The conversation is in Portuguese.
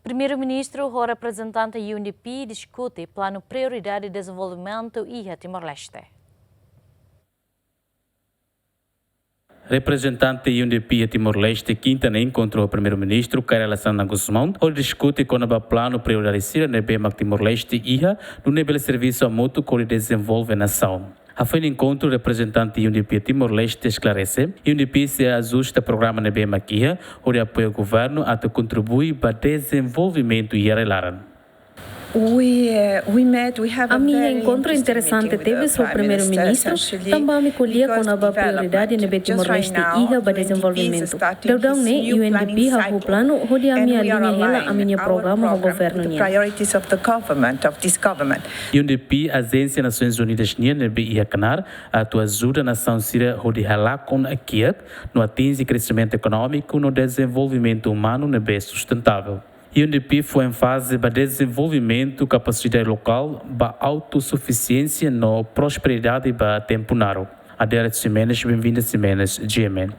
Primeiro-ministro e representante UNDP discute plano prioridade de desenvolvimento e Timor-Leste. Representante UNDP e Timor-Leste quinta encontrou o primeiro-ministro Kaira Sana Guzmão, onde discute com o plano priorizar no BEMA Timor-Leste e no nível de serviço mútuo que desenvolve a nação. A fim de encontro, o representante UNDP Timor-Leste esclarece que o UNDP se ajusta ao programa na BEMA Kia, onde apoia o governo a contribuir para o desenvolvimento e a A minha encontro interessante teve com o primeiro-ministro, também me colhia com a prioridade no Timor-Leste e o desenvolvimento. Perdão, o UNDP o plano onde a minha linha a minha programa o governo. UNDP, a Agência Nações Unidas no BIA Canar, a tua ajuda a nação síria onde ela com a Kiev, no atinge crescimento econômico, no desenvolvimento humano no bem sustentável. UNDP foi em fase de desenvolvimento capacidade local, para autossuficiência, no prosperidade para tempo naro. Adela Ximenes, bem-vinda Ximenes, GMN.